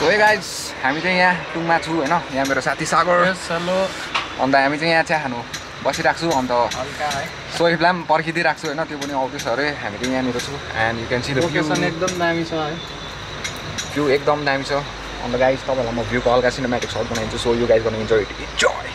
So hey guys, हामी चाहिँ यहाँ टुङमा छु हैन यहाँ मेरो साथी सागर हेलो अन्त हामी चाहिँ यहाँ चिया खानु बसिराख्छु अन्त हल्का है सोइफलाई पनि पर्खिदिराख्छु हैन त्यो पनि आउँदैछ अरे हामी चाहिँ यहाँनिर छु and you can see the location एकदम दामी छ है भ्यू एकदम दामी छ अन्त गाइस तपाईहरुलाई म भ्यूको हल्का सिनेम्याटिक शट बनाइदिन्छु so you guys gonna enjoy it enjoy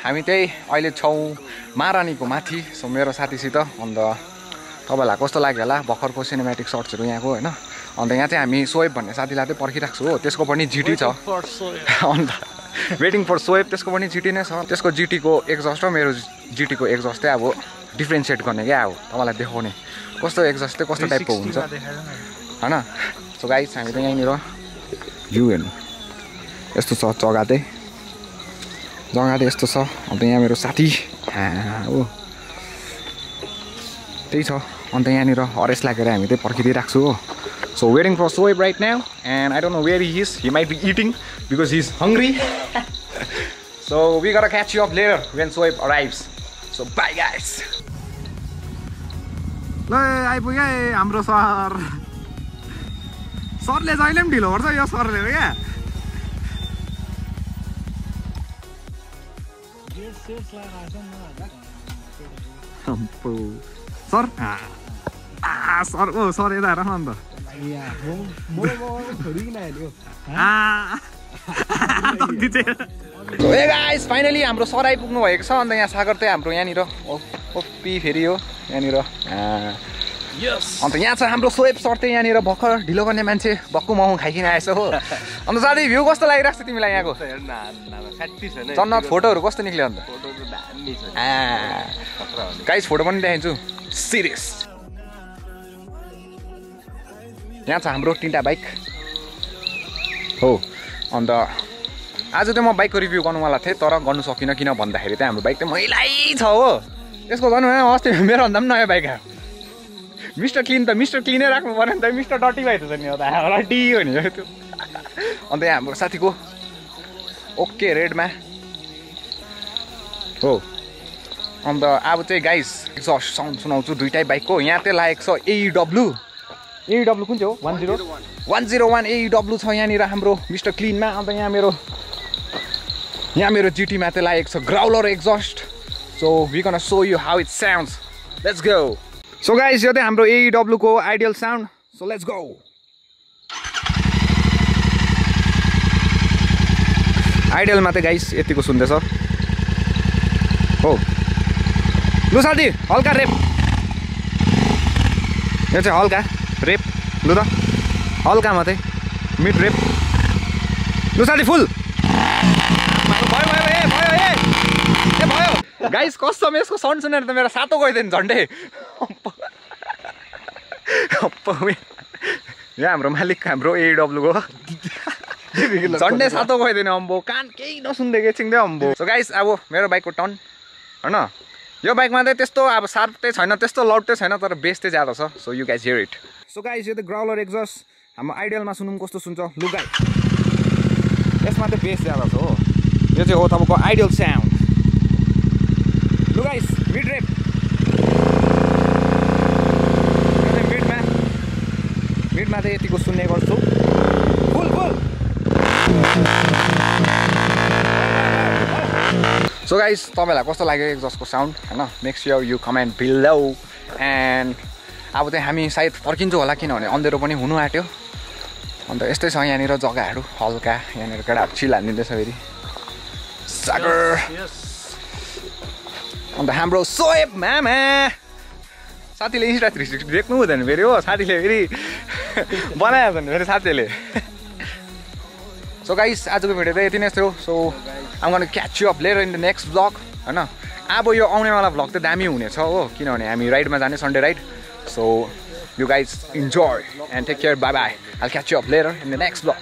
हामी चाहिँ अहिले छौं महारानीको माथि सो मेरो साथीसित अन्त तपाईलाई कस्तो लाग्यो होला भर्खरको सिनेम्याटिक शट्सहरु यहाँको हैन अन्त यहाँ चाहिँ हामी सोएब भन्ने साथीलाई चाहिँ पर्खिराख्छु हो त्यसको पनि जिटी छ अन्त वेटिङ फर सोएब त्यसको पनि जिटी नै छ त्यसको जिटी को एक्जस्ट र मेरो जिटी को एक्जस्ट चाहिँ अब डिफरेन्शिएट गर्ने क्या अब तपाईलाई देखाउने कस्तो एक्जस्ट चाहिँ कस्तो टाइपको हुन्छ हैन सो गाइस हामी चाहिँ यहाँनिर भ्यू हेर्नु यस्तो छ जग्गा चाहिँ यस्तो छ अन्त यहाँ मेरो साथी हो त्यही छ अन्त यहाँनिर हरेस लागेर हामी चाहिँ पर्खिदिइराख्छु हो so waiting for Shoaib right now and I don't know where he is he might be eating because he is hungry so we got catch you up later when Shoaib arrives so bye guys ल आइपुग्यो हाम्रो सरले जहिले पनि ढिलो गर्छ यो सरले क्या सर सर ओ सर यता हेर न अन्त ए गाइस फाइनली हाम्रो सर आइपुग्नु भएको छ अन्त यहाँ सागर चाहिँ हाम्रो यहाँनिर ओपी फेरि हो यहाँनिर अन्त यहाँ छ हाम्रो सोएब सर चाहिँ यहाँनिर भर्खर ढिलो गर्ने मान्छे भक्कु मोमो खाइकिन आएछ हो अन्त साथी भ्यू कस्तो लागिरहेको छ तिमीलाई यहाँको जन्नत फोटोहरू कस्तो निक्ल्यो अन्त गाइस फोटो पनि देखाइदिन्छु सिरियस यहाँ छ हाम्रो तीनटा बाइक हो अन्त आज चाहिँ म बाइकको रिभ्यू गर्नुवाला थिएँ तर गर्नु सकिनँ किन भन्दाखेरि चाहिँ हाम्रो बाइक चाहिँ मैलै छ हो त्यसको झन् अस्ति मेरो भन्दा पनि नयाँ बाइक आयो मिस्टर क्लिन त मिस्टर क्लिनै राख्नु पर्यो नि त मिस्टर डटी भएको छ नि डटी हो नि त्यो अन्त यहाँ हाम्रो साथीको ओके रेडमा हो अन्त अब चाहिँ गाइस एक्जस्ट साउन्ड सुनाउँछु दुईटै बाइकको यहाँ चाहिँ लागेको छ AEW कुन चाहिँ हो 101 AEW छ यहाँनिर हाम्रो मिस्टर क्लिनमा अन्त यहाँ मेरो जिटीमा चाहिँ लागेको छ growler exhaust so we gonna show you how it sounds let's go so guys यो चाहिँ हाम्रो AEW को ideal sound so let's go आइडियलमा चाहिँ गाइस यतिको सुन्दैछ हो लु साथी हल्का रेप यो चाहिँ हल्का रेप लु त हल्का मात्रै मिड रेप लु साथी फुल भयो गाइस कसम यसको साउन्ड सुनेर त मेरो सातो गइदियो नि झन्डै यहाँ हाम्रो मालिक हाम्रो AEW को झन्डै सातो गइदिने अम्बो कान केही नसुन्दै एकछिन अम्बो सो गाइस अब मेरो बाइकको टर्न हैन यो बाइकमा चाहिँ त्यस्तो अब शार्प चाहिँ छैन त्यस्तो लाउड चाहिँ छैन तर बेस चाहिँ ज्यादा छ so you guys here it so guys यो त ग्राउलर एक्जस्ट हाम्रो आइडियलमा सुनौँ कस्तो सुन्छ लु गाइस यसमा चाहिँ बेस ज्यादा छ हो यो चाहिँ हो तपाईँको आइडियल साउन्ड लु गाइस मिड रेप मिडमा चाहिँ यतिको सुन्ने गर्छु फुल फुल सो गाइस तपाईँलाई कस्तो लाग्यो एक्जस्टको साउन्ड हैन make sure you comment below and अब चाहिँ हामी सायद फर्किन्छौँ होला किनभने अँधेरो पनि हुनु आँट्यो अन्त यस्तै छ यहाँनिर जग्गाहरू हल्का यहाँनिर केटाहरू चिल हालिदिँदैछ फेरि सागर अन्त हाम्रो सोएब मामा साथीले इन्स्टा 360 देख्नु हुँदैन फेरि हो साथीले फेरि बनाइहाल्छ नि फेरि साथीले सो गाइस आजको भिडियो चाहिँ यति नै थियो सो आम गर्नु catch you up later in the next blog होइन अब यो आउनेवाला ब्लग चाहिँ दामी हुनेछ हो किनभने हामी राइडमा जाने Sunday ride so you guys enjoy and take care bye bye I catch you up later in the next blog